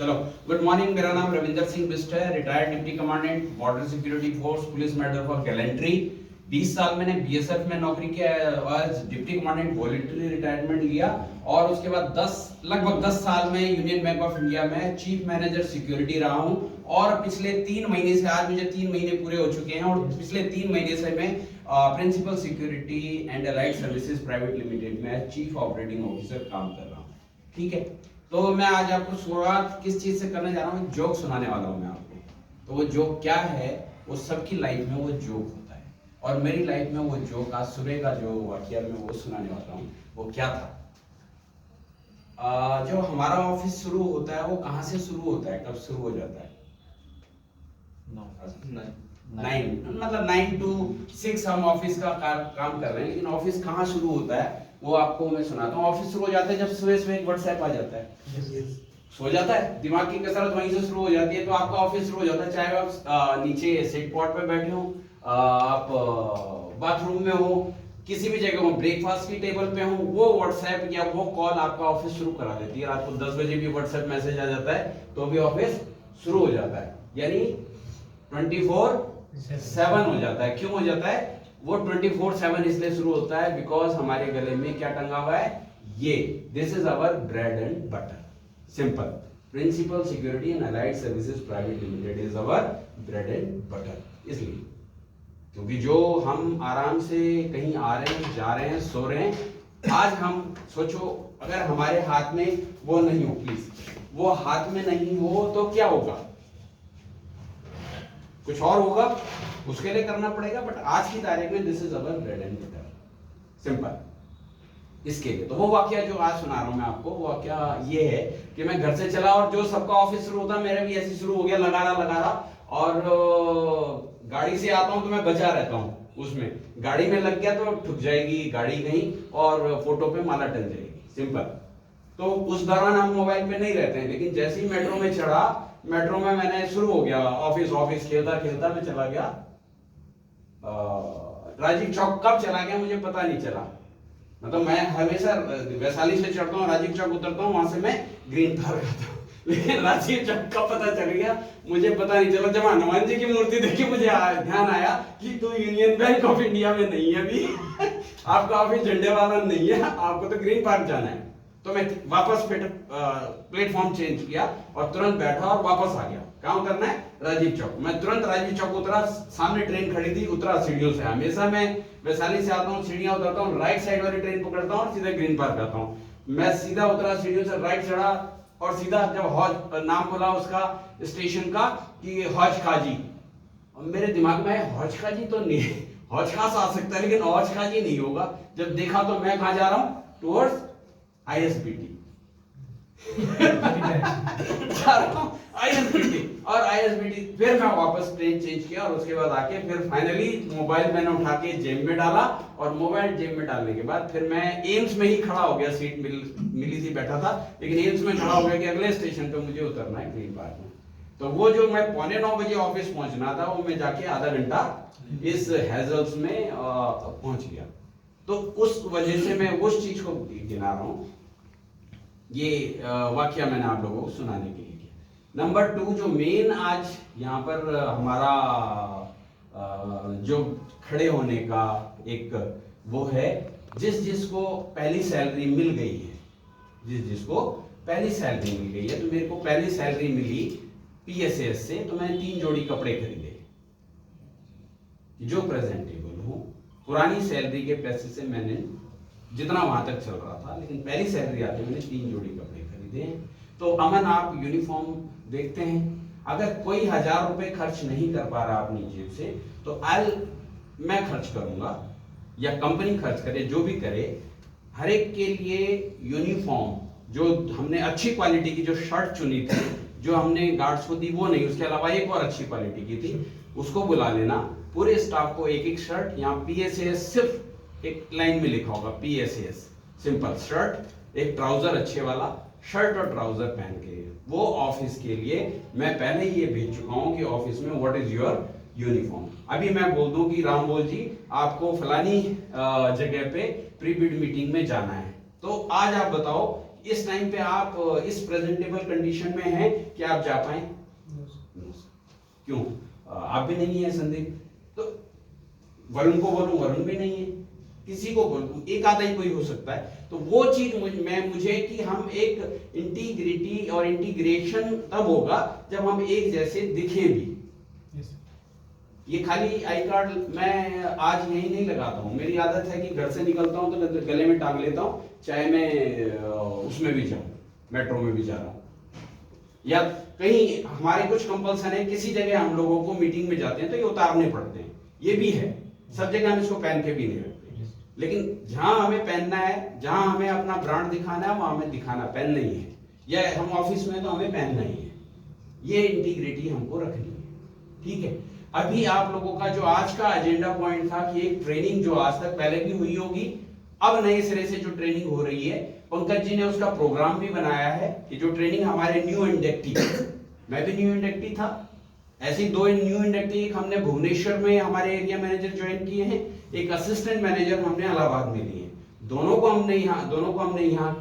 चलो, good morning. मेरा नाम रविंदर सिंह बिस्ट है, retired deputy commandant border security force, police medal for gallantry. 20 साल मैंने बीएसएफ में नौकरी किया, आज डिप्टी कमांडेंट वॉलंटरी रिटायरमेंट लिया और उसके बाद लगभग 10 साल में यूनियन बैंक ऑफ इंडिया में चीफ मैनेजर सिक्योरिटी रहा हूं। और पिछले 3 महीने से, आज मुझे 3 महीने पूरे हो चुके हैं, और पिछले 3 महीने से मैं principal security and allied services private limited में चीफ ऑपरेटिंग ऑफिसर काम कर रहा हूँ। ठीक है, तो मैं आज आपको शुरुआत किस चीज से करने जा रहा हूँ, जोक सुनाने वाला हूँ मैं आपको। तो वो जोक क्या है, वो सबकी लाइफ में वो जोक होता है, और मेरी लाइफ में वो जोक आज सुबह का जो वाकया मैं वो सुनाने वाला हूँ। वो क्या था, जो हमारा ऑफिस शुरू होता है वो कहाँ से शुरू होता है, कब शुरू हो जाता है? 9 मतलब 9 to 6 हम ऑफिस का काम कर रहे हैं, लेकिन ऑफिस कहाँ शुरू होता है वो आपको मैं सुनाता हूँ। ऑफिस शुरू हो जाता है जब सुबह सुबह एक व्हाट्सएप आ जाता है। सो जाता है, दिमाग की कसरत वहीं से शुरू हो जाती है, तो आपका ऑफिस शुरू हो जाता है। चाहे आप नीचे सेट पॉट पे बैठे हो, आप बाथरूम में हो, किसी भी जगह हो, ब्रेकफास्ट की टेबल पे हो, वो व्हाट्सएप या वो कॉल आपका ऑफिस शुरू करा देती है। रात को 10 बजे भी व्हाट्सएप मैसेज आ जाता है तो भी ऑफिस शुरू हो जाता है, यानी 24/7 हो जाता है। क्यों हो जाता है वो 24/7? इसलिए शुरू होता है बिकॉज हमारे गले में क्या टंगा हुआ है, ये this is our bread and butter. Simple, principal security and allied services private limited is our bread and butter. इसलिए क्योंकि जो हम आराम से कहीं आ रहे हैं, जा रहे हैं, सो रहे हैं, आज हम सोचो अगर हमारे हाथ में वो नहीं हो, प्लीज वो हाथ में नहीं हो तो क्या होगा, कुछ और होगा, उसके लिए करना पड़ेगा। बट आज की तारीख में this is our bread and butter, simple. इसके लिए तो वो वाकया जो आज सुना रहा हूं मैं आपको, वो वाकया ये है कि मैं घर से चला और जो सबका ऑफिस शुरू होता, मेरा भी ऐसे शुरू हो गया, लगा रहा और गाड़ी से आता हूं तो मैं बचा रहता हूं उसमें। गाड़ी में लग गया तो ठुक जाएगी गाड़ी कहीं और फोटो पे माला टंग जाएगी, सिंपल। तो उस दौरान हम मोबाइल पे नहीं रहते हैं, लेकिन जैसे ही मेट्रो में चढ़ा, मेट्रो में मैंने शुरू हो गया ऑफिस खेलता खेलता मैं चला गया राजीव चौक। कब चला गया मुझे पता नहीं चला, मतलब मैं हमेशा वैशाली से चढ़ता हूँ, राजीव चौक उतरता हूँ, वहां से मैं ग्रीन पार्क आता हूँ, लेकिन राजीव चौक का पता चल गया मुझे पता नहीं चला। जब हनुमान जी की मूर्ति देखी मुझे ध्यान आया कि तू यूनियन बैंक ऑफ इंडिया में नहीं है अभी आपका ऑफिस झंडे वाला नहीं है, आपको तो ग्रीन पार्क जाना है। तो मैं वापस प्लेटफॉर्म चेंज किया और तुरंत बैठा और वापस आ गया। कहाँ उतरना है? राजीव चौक। मैं तुरंत राजीव चौक उतरा, सामने ट्रेन खड़ी थी, उतरा सीढ़ियों से। हमेशा मैं वैशाली से आता हूँ, सीढ़ियां उतरता हूँ, राइट साइड वाली ट्रेन पकड़ता हूँ और सीधे ग्रीन पार्क आता हूँ। मैं सीधा उतरा सीढ़ियों से, राइट चढ़ा और सीधा जब हौज नाम बोला उसका स्टेशन का कि हौज खाजी, और मेरे दिमाग में हौज खाजी तो नहीं, हौज खास आ सकता है लेकिन हौज खाजी नहीं होगा। जब देखा तो मैं कहाँ जा रहा हूँ, टुवर्ड्स ISBT ISBT और ISBT। फिर मैं वापस ट्रेन चेंज किया और उसके बाद आके फिर फाइनली मोबाइल मैंने उठा के जेब में डाला, और मोबाइल जेब में डालने के बाद फिर मैं एम्स में ही खड़ा हो गया। सीट मिली थी, बैठा था, लेकिन एम्स में खड़ा हो गया कि अगले स्टेशन पे मुझे उतरना है ग्रीन पार्क में। तो वो जो मैं 8:45 बजे ऑफिस पहुंचना था, वो मैं जाके आधा घंटा इस हैजल्स में पहुंच गया। तो उस वजह से मैं उस चीज को गिना रहा हूं। ये वाकया मैंने आप लोगों को सुनाने के लिए किया। नंबर 2, जो मेन आज यहाँ पर हमारा जो खड़े होने का एक वो है, जिसको पहली सैलरी मिल गई है, जिसको पहली सैलरी मिल गई है। तो मेरे को पहली सैलरी मिली PSAS से, तो मैंने 3 जोड़ी कपड़े खरीदे जो प्रेजेंटेबल हो। पुरानी सैलरी के पैसे से मैंने जितना वहां तक चल रहा था, लेकिन पहली सैलरी आते मैंने 3 जोड़ी कपड़े खरीदे। तो अमन, आप यूनिफॉर्म देखते हैं, अगर कोई 1000 रुपए खर्च नहीं कर पा रहा अपनी जेब से, तो मैं खर्च करूंगा या कंपनी खर्च करे, जो भी करे, हर एक के लिए यूनिफॉर्म, जो हमने अच्छी क्वालिटी की जो शर्ट चुनी थी, जो हमने गार्ड्स को दी वो नहीं, उसके अलावा एक और अच्छी क्वालिटी की थी, उसको बुला लेना। पूरे स्टाफ को एक शर्ट, यहाँ PSAS सिर्फ एक लाइन में लिखा होगा PSAS, सिंपल शर्ट, एक ट्राउजर अच्छे वाला, शर्ट और ट्राउजर पहन के वो ऑफिस के लिए मैं पहले ही ये भेज चुका हूं कि ऑफिस में व्हाट इज योर यूनिफॉर्म। अभी मैं बोल दूं कि रामबोल जी आपको फलानी जगह पे प्री बिड मीटिंग में जाना है, तो आज आप बताओ इस टाइम पे आप इस प्रेजेंटेबल कंडीशन में हैं कि आप जा पाए? क्यों? आप भी नहीं है संदीप, तो वरुण को बोलूं, वरुण भी नहीं है, किसी को बोलूं, एक आधा ही कोई हो सकता है। तो वो चीज मुझे कि हम एक इंटीग्रिटी और इंटीग्रेशन तब होगा जब हम एक जैसे दिखे भी। ये खाली आई कार्ड मैं आज यही नहीं लगाता हूँ, मेरी आदत है कि घर से निकलता हूँ तो गले में टांग लेता हूँ, चाहे मैं उसमें भी जाऊँ, मेट्रो में भी जा रहा हूँ, या कहीं हमारे कुछ कंपल्सन है, किसी जगह हम लोगों को मीटिंग में जाते हैं तो ये उतारने पड़ते हैं, ये भी है, सब जगह हम इसको पहन के भी नहीं रखते, लेकिन जहां हमें पहनना है, जहां हमें अपना ब्रांड दिखाना है, वहां हमें दिखाना, पहनना ही है, या हम ऑफिस में तो हमें पहनना ही है, ये इंटीग्रिटी हमको रखनी है। ठीक है, अभी आप लोगों का जो आज का एजेंडा पॉइंट था कि एक ट्रेनिंग जो आज तक पहले भी हुई होगी, अब नए सिरे से जो ट्रेनिंग हो रही है, पंकज जी ने उसका प्रोग्राम भी बनाया है कि जो ट्रेनिंग हमारे न्यू इंडक्टी, मैं भी न्यू इंडक्टी था, ऐसी 2 न्यू इंडक्टी, एक हमने भुवनेश्वर में हमारे एरिया मैनेजर ज्वाइन किए हैं, एक असिस्टेंट मैनेजर हमने इलाहाबाद में लिए, दोनों को हमने यहाँ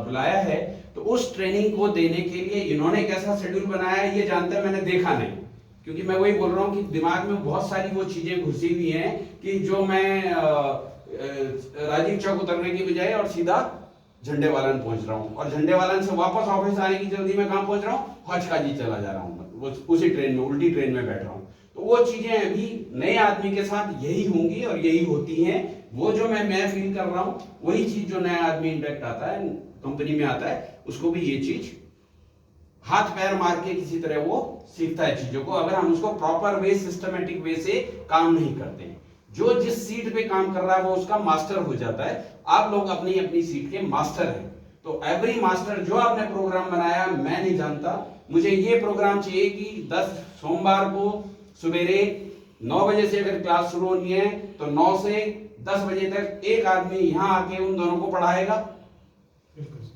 बुलाया है। तो उस ट्रेनिंग को देने के लिए इन्होंने कैसा शेड्यूल बनाया है ये जानते मैंने देखा नहीं, क्योंकि मैं वही बोल रहा हूँ कि दिमाग में बहुत सारी वो चीजें घुसी हुई हैं कि जो मैं राजीव चौक उतरने की बजाय और सीधा झंडे वालन पहुंच रहा हूँ, और झंडे वालन से वापस ऑफिस आने की जल्दी में कहाँ पहुंच रहा हूँ, हजकाजी चला जा रहा हूँ, उसी ट्रेन में, उल्टी ट्रेन में बैठ रहा हूँ। तो वो चीजें अभी नए आदमी के साथ यही होंगी और यही होती हैं। वो जो मैं फील कर रहा हूँ वही चीज जो नया आदमी इंडक्ट आता है, कंपनी में आता है, उसको भी ये चीज हाथ पैर मार के किसी तरह वो सीखता है चीजों को, अगर हम उसको प्रॉपर वे, सिस्टमेटिक वे से काम नहीं करते हैं। जो जिस सीट पे काम कर रहा है वो उसका मास्टर हो जाता है। आप लोग अपनी अपनी सीट के मास्टर हैं। तो एवरी मास्टर जो आपने प्रोग्राम बनाया, मैं नहीं जानता, मुझे ये प्रोग्राम चाहिए कि 10 सोमवार को सवेरे 9 बजे से अगर क्लास शुरू होनी है तो 9 से 10 बजे तक एक आदमी यहाँ आके उन दोनों को पढ़ाएगा,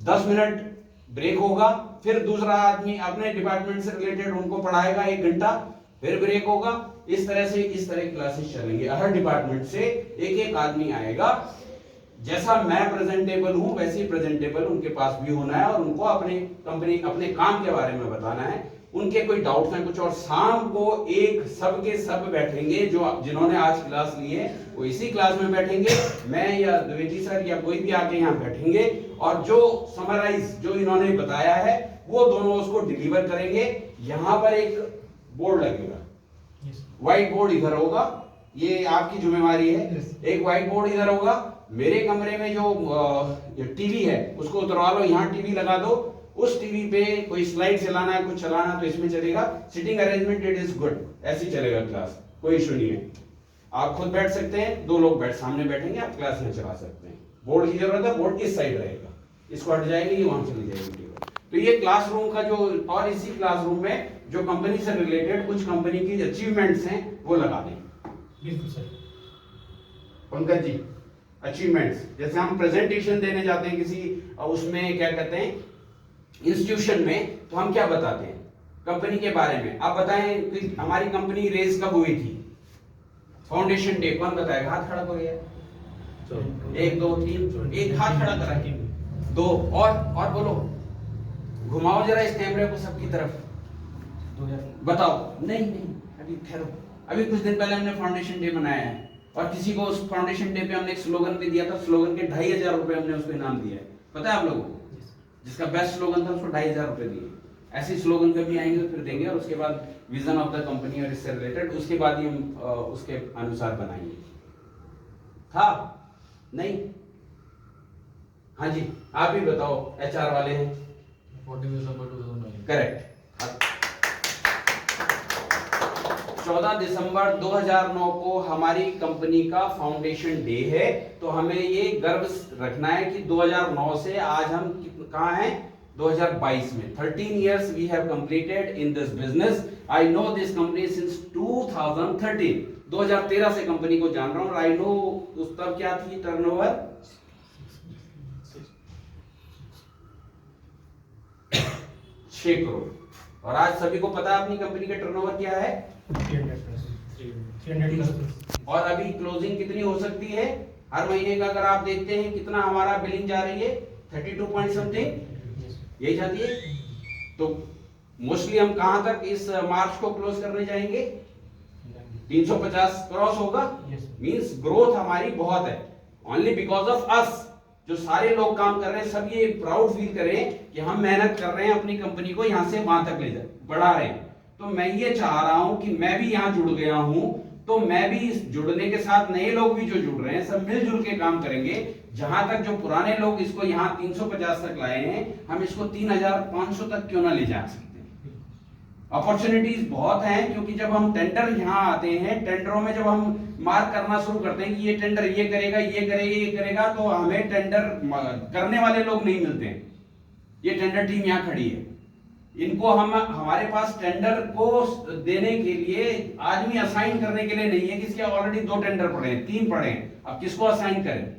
10 मिनट ब्रेक होगा, फिर दूसरा आदमी अपने डिपार्टमेंट से रिलेटेड उनको पढ़ाएगा 1 घंटा, फिर ब्रेक होगा। इस तरह क्लासेस चलेंगे। हर डिपार्टमेंट से एक आदमी आएगा। जैसा मैं प्रेजेंटेबल हूं वैसे ही प्रेजेंटेबल उनके पास भी होना है और उनको अपने कंपनी, अपने काम के बारे में बताना है। उनके कोई डाउट्स हैं कुछ, और शाम को एक सबके सब बैठेंगे, जो जिन्होंने आज क्लास ली है वो इसी क्लास में बैठेंगे, मैं या द्विवेदी सर या कोई भी आके यहाँ बैठेंगे, और जो समराइज जो इन्होंने बताया है वो दोनों उसको डिलीवर करेंगे। यहाँ पर एक बोर्ड लगेगा, व्हाइट बोर्ड इधर होगा, ये आपकी जिम्मेवारी है। एक व्हाइट बोर्ड इधर होगा। मेरे कमरे में जो टीवी है उसको उतरवा लो, यहाँ टीवी लगा दो, उस टीवी पे कोई स्लाइड चलाना है, कुछ चलाना है तो इसमें चलेगा। Sitting arrangement it is good, ऐसी चलेगा क्लास, कोई इशू नहीं है। आप खुद बैठ सकते हैं, 2 लोग सामने बैठेंगे, आप क्लास में चला सकते हैं। बोर्ड की जरूरत है, बोर्ड इस साइड रहेगा, इसको हट जाएगी, वहां चली जाएगी। तो ये क्लासरूम का जो, और इसी क्लासरूम में जो कंपनी से रिलेटेड कुछ कंपनी की अचीवमेंट्स हैं वो लगा दें। बिल्कुल सर। पंकज जी, अचीवमेंट्स, जैसे हम प्रेजेंटेशन देने जाते हैं किसी उसमें क्या कहते हैं इंस्टीट्यूशन में, तो हम क्या बताते हैं कंपनी के बारे में। आप बताएं कि हमारी कंपनी रेज कब हुई थी, फाउंडेशन डे, कौन बताएगा? हाथ खड़ा करिए, 1 2 3, एक हाथ खड़ा करा, 2 और बोलो, घुमाओ जरा इस कैमरे को सबकी तरफ, बताओ। नहीं अभी ठहरो, अभी कुछ दिन पहले हमने फाउंडेशन डे मनाया है, और किसी को उस फाउंडेशन डे पे हमने एक स्लोगन भी दिया था, स्लोगन के 2500 रुपए हमने उसको इनाम दिया है, पता है आप लोगों को? जिसका बेस्ट स्लोगन था उसको 2500 रुपए दिए। ऐसे स्लोगन कभी आएंगे तो फिर देंगे, और उसके बाद विजन ऑफ द कंपनी और इससे रिलेटेड, उसके बाद ही हम उसके अनुसार बनाएंगे। था नहीं? हाँ जी, आप ही बताओ, HR वाले हैं। 14 दिसंबर 2009। करेक्ट। 14 दिसंबर 2009 को हमारी कंपनी का फाउंडेशन डे है। तो हमें ये गर्व रखना है कि 2009 से आज हम कहाँ हैं, 2022 में। 13 years we have completed in this business. I know this company since 2013. 2013 से कंपनी को जान रहा हूँ। I know उस तब क्या थी टर्नओवर, 6 करोड़। और आज सभी को पता है अपनी कंपनी का टर्नओवर क्या है, 300 और अभी क्लोजिंग कितनी हो सकती है हर महीने का? अगर आप देखते हैं कितना हमारा बिलिंग जा रही है, 32 पॉइंट समथिंग, Yes. यही जाती है। तो मोस्टली हम कहां तक इस मार्च को क्लोज करने जाएंगे? 350 क्रॉस होगा। Yes. मींस ग्रोथ हमारी बहुत है, ओनली बिकॉज ऑफ अस। जो सारे लोग काम कर रहे हैं सब ये प्राउड फील करें कि हम मेहनत कर रहे हैं, अपनी कंपनी को यहां से वहां तक ले जा बढ़ा रहे हैं। तो मैं ये चाह रहा हूं कि मैं भी यहां जुड़ गया हूं, तो मैं भी इस जुड़ने के साथ नए लोग भी जो जुड़ रहे हैं सब मिलजुल के काम करेंगे। जहां तक जो पुराने लोग इसको यहाँ 350 तक लाए हैं, हम इसको 3500 तक क्यों ना ले जा सकते हैं। अपॉर्चुनिटीज बहुत हैं, क्योंकि जब हम टेंडर यहाँ आते हैं, टेंडरों में जब हम मार्क करना शुरू करते हैं कि ये टेंडर ये करेगा, ये करेगा, ये करेगा, तो हमें टेंडर करने वाले लोग नहीं मिलते हैं। ये टेंडर टीम यहाँ खड़ी है, इनको हम हमारे पास टेंडर को देने के लिए आदमी असाइन करने के लिए नहीं है, किसके ऑलरेडी 2 टेंडर पड़े हैं, 3 पड़े हैं, अब किसको असाइन करें।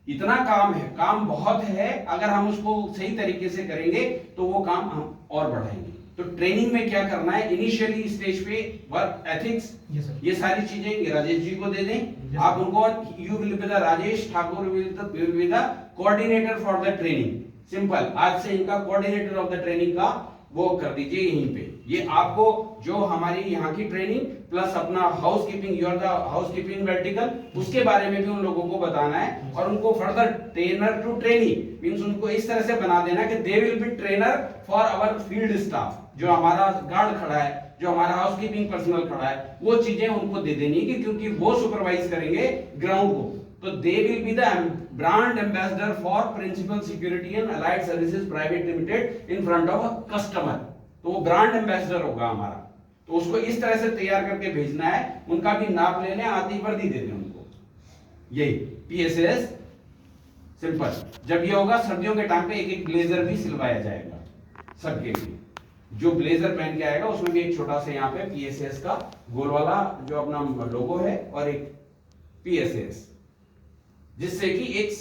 इतना काम है, काम बहुत है। अगर हम उसको सही तरीके से करेंगे तो वो काम हम और बढ़ाएंगे। तो ट्रेनिंग में क्या करना है, इनिशियली स्टेज पे वर्क एथिक्स, Yes, sir. ये सारी चीजें ये राजेश जी को दे दें। Yes, आप उनको, you will be the Rajesh Thakur will be the coordinator for the training. Simple, आज से इनका कोऑर्डिनेटर ऑफ द ट्रेनिंग का वो कर दीजिए यहीं पे। ये आपको जो हमारी यहाँ की ट्रेनिंग प्लस अपना housekeeping, you are the housekeeping vertical, उसके बारे में भी उन लोगों को बताना है। और उनको further trainer to training means उनको इस तरह से बना देना कि they will be trainer for our field staff. जो हमारा गार्ड खड़ा है, जो हमारा हाउस कीपिंग पर्सनल खड़ा है, वो चीजें उनको दे देनी है, क्योंकि वो सुपरवाइज करेंगे ग्राउंड को। तो they will be the brand ambassador for principal security and allied services private limited in front of a customer. तो वो ब्रांड एम्बेसडर होगा हमारा। तो उसको इस तरह से तैयार करके भेजना है। उनका भी नाप ले लें, आधी वर्दी दे दें उनको, यही पीएसएस। सिंपल, जब ये होगा सर्दियों के टाइम पे एक एक ब्लेजर भी सिलवाया जाएगा सबके लिए। जो ब्लेजर पहन के आएगा उसमें भी एक छोटा सा यहाँ पे पीएसएस का गोल वाला जो अपना लोगो है और एक पीएसएस, जिससे कि एक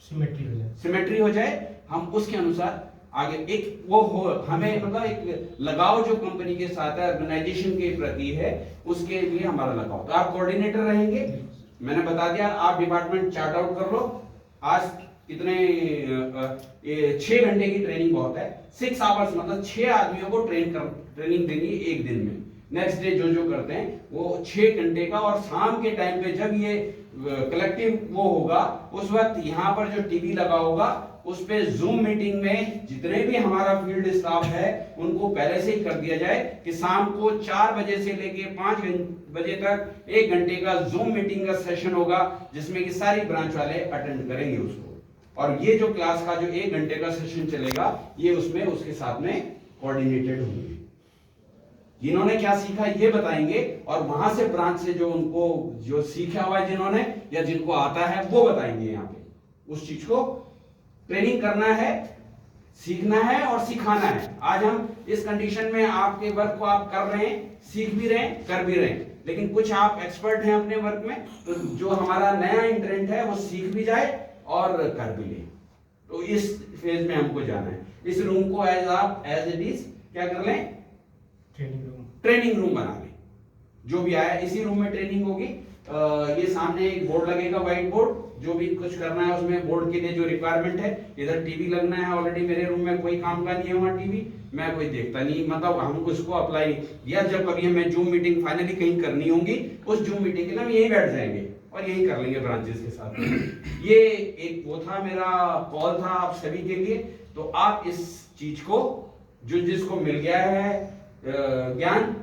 सिमेट्री हो जाए। हम उसके अनुसार आगे एक वो हो, हमें मतलब एक लगाव जो कंपनी के साथ है, ऑर्गेनाइजेशन के प्रति है, उसके लिए हमारा लगाव। तो आप कोऑर्डिनेटर रहेंगे, मैंने बता दिया। आप डिपार्टमेंट चार्ट आउट कर लो। आज कितने 6 घंटे की ट्रेनिंग बहुत है। 6 आवर्स मतलब 6 आदमियों को ट्रेनिंग देनी है एक दिन में। नेक्स्ट डे जो जो करते हैं वो 6 घंटे का। और शाम के टाइम पे जब ये कलेक्टिव वो होगा, उस वक्त यहाँ पर जो टीवी लगा होगा उस पे जूम मीटिंग में जितने भी हमारा फील्ड स्टाफ है उनको पहले से ही कर दिया जाए कि शाम को 4 बजे से लेके 5 बजे तक 1 घंटे का जूम मीटिंग का सेशन होगा, जिसमें कि सारी ब्रांच वाले अटेंड करेंगे उसको। और ये जो क्लास का जो 1 घंटे का सेशन चलेगा, ये उसमें उसके साथ में कोऑर्डिनेटेड होंगे। जिन्होंने क्या सीखा ये बताएंगे, और वहां से ब्रांच से जो उनको जो सीखा हुआ है जिन्होंने या जिनको आता है वो बताएंगे। यहाँ पे उस चीज को ट्रेनिंग करना है, सीखना है और सिखाना है। आज हम इस कंडीशन में आपके वर्क को आप कर रहे हैं, सीख भी रहे हैं, कर भी रहे हैं। लेकिन कुछ आप एक्सपर्ट हैं अपने वर्क में, तो जो हमारा नया इंटरेंट है वो सीख भी जाए और कर भी ले। तो इस फेज में हमको जाना है। इस रूम को एज इट इज क्या कर लें, ट्रेनिंग रूम बना लें। जो भी आया इसी रूम में ट्रेनिंग होगी। ये सामने एक बोर्ड लगेगा, व्हाइट बोर्ड। जो भी कुछ करना है उसमें बोर्ड के लिए जो रिक्वायरमेंट है, इधर टीवी लगना है। ऑलरेडी मेरे रूम में कोई काम का नहीं है वहाँ टीवी, मैं कोई देखता नहीं, मतलब हमको इसको अप्लाई किया। जब कभी हमें जूम मीटिंग फाइनली कहीं करनी होगी, उस जूम मीटिंग के लिए हम यहीं बैठ जाएंगे और यही कर लेंगे ब्रांचेस के साथ। ये एक वो था, मेरा कॉल था आप सभी के लिए। तो आप इस चीज को जो जिसको मिल गया है ज्ञान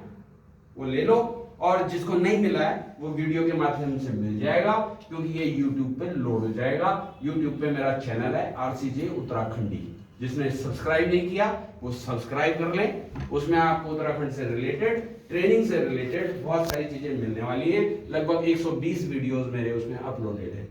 वो ले लो, और जिसको नहीं मिला है वो वीडियो के माध्यम से मिल जाएगा, क्योंकि ये YouTube पे लोड हो जाएगा। YouTube पे मेरा चैनल है RCJ उत्तराखंडी, जिसने सब्सक्राइब नहीं किया वो सब्सक्राइब कर लें। उसमें आपको उत्तराखंड से रिलेटेड, ट्रेनिंग से रिलेटेड बहुत सारी चीजें मिलने वाली है। लगभग 120 वीडियोस मेरे उसमें अपलोडेड है,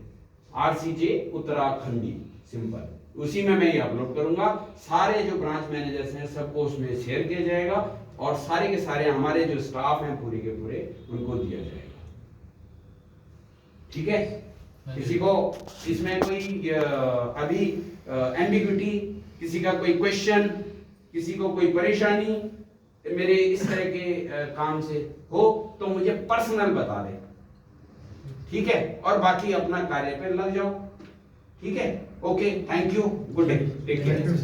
RCJ उत्तराखंडी सिंपल। उसी में मैं ये अपलोड करूंगा। सारे जो ब्रांच मैनेजर्स हैं सबको उसमें शेयर किया जाएगा, और सारे के सारे हमारे जो स्टाफ हैं पूरे के पूरे उनको दिया जाएगा। ठीक है, किसी को इसमें कोई अभी एम्बिग्विटी, किसी का कोई क्वेश्चन, किसी को कोई परेशानी मेरे इस तरह के काम से हो तो मुझे पर्सनल बता दे, ठीक है। और बाकी अपना कार्य पे लग जाओ, ठीक है, okay, thank you, good day, take care.